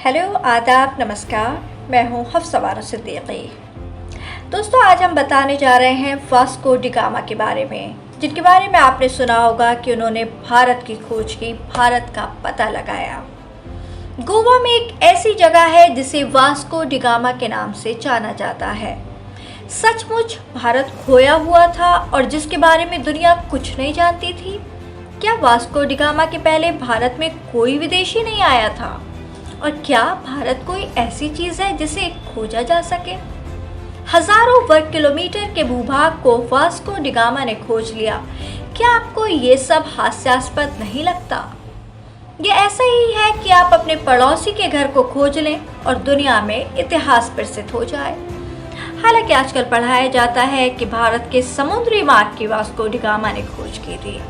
Hello, आदाब, नमस्कार। मैं हूँ हफ्सा सिद्दीकी। दोस्तों, आज हम बताने जा रहे हैं वास्को डी गामा के बारे में, जिनके बारे में आपने सुना होगा कि उन्होंने भारत की खोज की, भारत का पता लगाया। गोवा में एक ऐसी जगह है जिसे वास्को डी गामा के नाम से जाना जाता है। सचमुच भारत खोया हुआ था और जिसके बारे में दुनिया कुछ नहीं जानती थी। क्या वास्को डी गामा के पहले भारत में कोई विदेशी नहीं आया था? और क्या भारत कोई ऐसी चीज़ है जिसे खोजा जा सके? हजारों वर्ग किलोमीटर के भूभाग को वास्को डी गामा ने खोज लिया। क्या आपको ये सब हास्यास्पद नहीं लगता? ये ऐसा ही है कि आप अपने पड़ोसी के घर को खोज लें और दुनिया में इतिहास प्रसिद्ध हो जाए। हालांकि आजकल पढ़ाया जाता है कि भारत के समुद्री मार्ग की वास्को डी गामा ने खोज की थी।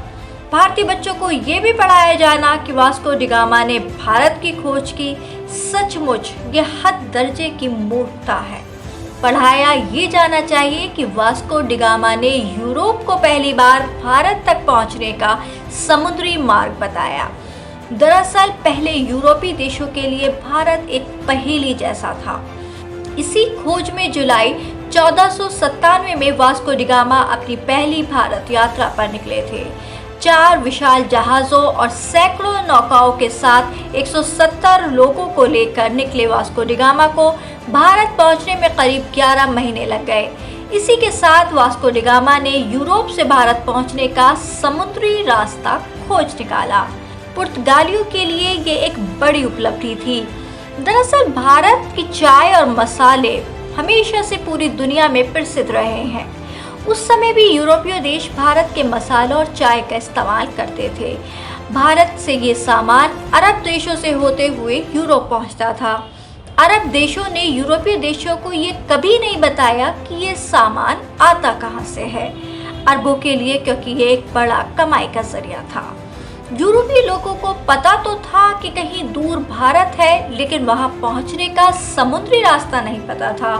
भारतीय बच्चों को ये भी पढ़ाया जाना कि वास्को डी गामा ने भारत की खोज की, सचमुच ये हद दर्जे की मूर्खता है। पढ़ाया ये जाना चाहिए कि वास्को डी गामा ने यूरोप को पहली बार भारत तक पहुंचने का समुद्री मार्ग बताया। दरअसल पहले यूरोपीय देशों के लिए भारत एक पहेली जैसा था। इसी खोज में जुलाई 1497 में वास्को डी गामा अपनी पहली भारत यात्रा पर निकले थे। 4 विशाल जहाज़ों और सैकड़ों नौकाओं के साथ 170 लोगों को लेकर निकले वास्को डी गामा को भारत पहुंचने में करीब 11 महीने लग गए। इसी के साथ वास्को डी गामा ने यूरोप से भारत पहुंचने का समुद्री रास्ता खोज निकाला। पुर्तगालियों के लिए ये एक बड़ी उपलब्धि थी। दरअसल भारत की चाय और मसाले हमेशा से पूरी दुनिया में प्रसिद्ध रहे हैं। उस समय भी यूरोपीय देश भारत के मसालों और चाय का इस्तेमाल करते थे। भारत से ये सामान अरब देशों से होते हुए यूरोप पहुंचता था। अरब देशों ने यूरोपीय देशों को ये कभी नहीं बताया कि ये सामान आता कहाँ से है। अरबों के लिए, क्योंकि ये एक बड़ा कमाई का जरिया था। यूरोपीय लोगों को पता तो था कि कहीं दूर भारत है, लेकिन वहां पहुंचने का समुद्री रास्ता नहीं पता था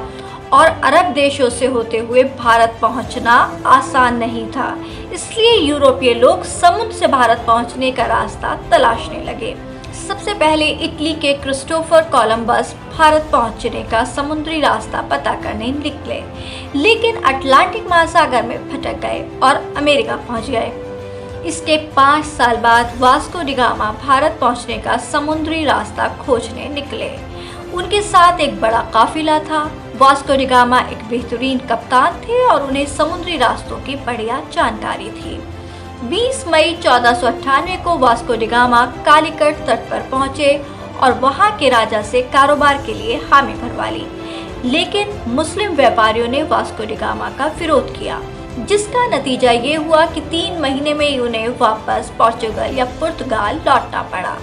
और अरब देशों से होते हुए भारत पहुंचना आसान नहीं था। इसलिए यूरोपीय लोग समुद्र से भारत पहुंचने का रास्ता तलाशने लगे। सबसे पहले इटली के क्रिस्टोफर कोलंबस भारत पहुंचने का समुद्री रास्ता पता करने निकले, लेकिन अटलांटिक महासागर में भटक गए और अमेरिका पहुंच गए। इसके 5 साल बाद वास्को डी गामा भारत पहुंचने का समुद्री रास्ता खोजने निकले। उनके साथ एक बड़ा काफिला था। वास्को डी गामा एक बेहतरीन कप्तान थे और उन्हें समुद्री रास्तों की बढ़िया जानकारी थी। 20 मई 1498 को वास्को डी गामा कालीकट तट पर पहुंचे और वहां के राजा से कारोबार के लिए हामी भरवा ली। लेकिन मुस्लिम व्यापारियों ने वास्को डी गामा का विरोध किया, जिसका नतीजा ये हुआ कि 3 महीने में ही उन्हें वापस पोर्चुगल या पुर्तगाल लौटना पड़ा।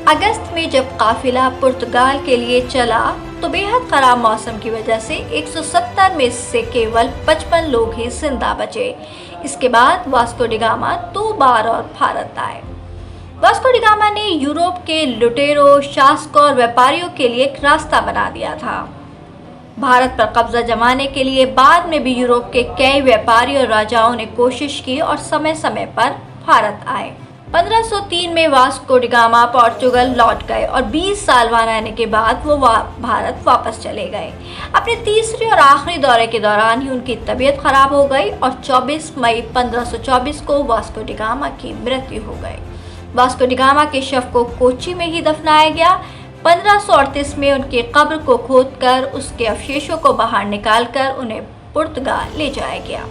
अगस्त में जब काफिला पुर्तगाल के लिए चला तो बेहद खराब मौसम की वजह से 170 में से केवल 55 लोग ही जिंदा बचे। इसके बाद वास्को डी गामा 2 बार और भारत आए। वास्को डी गामा ने यूरोप के लुटेरों, शासकों और व्यापारियों के लिए एक रास्ता बना दिया था। भारत पर कब्जा जमाने के लिए बाद में भी यूरोप के कई व्यापारी और राजाओं ने कोशिश की और समय समय पर भारत आए। 1503 में वास्को डी गामा पोर्चुगल लौट गए और 20 साल वहां रहने के बाद वो भारत वापस चले गए। अपने तीसरे और आखिरी दौरे के दौरान ही उनकी तबीयत खराब हो गई और 24 मई 1524 को वास्को डी गामा की मृत्यु हो गई। वास्को डी गामा के शव को कोच्चि में ही दफनाया गया। 1538 में उनकी कब्र को खोदकर उसके अवशेषों को बाहर निकालकर उन्हें पुर्तगाल ले जाया गया।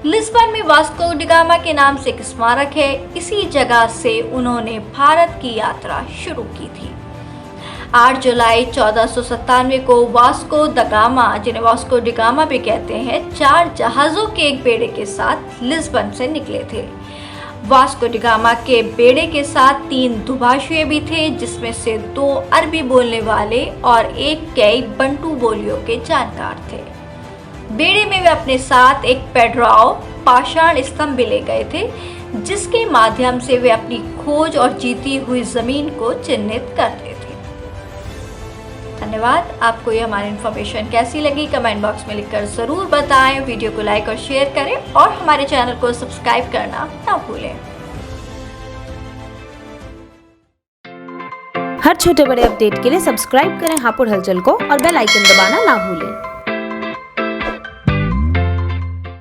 लिस्बन में वास्को डी गामा के नाम से एक स्मारक है। इसी जगह से उन्होंने भारत की यात्रा शुरू की थी। 8 जुलाई 1497 को वास्को द गामा, जिन्हें वास्को डी गामा भी कहते हैं, 4 जहाज़ों के एक बेड़े के साथ लिस्बन से निकले थे। वास्को डी गामा के बेड़े के साथ 3 दुभाषिए भी थे, जिसमें से 2 अरबी बोलने वाले और एक कई बंटू बोलियों के जानकार थे। बेड़े में वे अपने साथ एक पेड्राओ पाषाण स्तंभ भी ले गए थे, जिसके माध्यम से वे अपनी खोज और जीती हुई जमीन को चिन्हित करते थे। धन्यवाद। आपको ये हमारी इन्फॉर्मेशन कैसी लगी कमेंट बॉक्स में लिखकर ज़रूर बताएं। वीडियो को लाइक और शेयर करें और हमारे चैनल को सब्सक्राइब करना ना भूलें। हर छोटे बड़े अपडेट के लिए सब्सक्राइब करें हापुड़ हलचल को और बेल आइकन दबाना ना भूलें।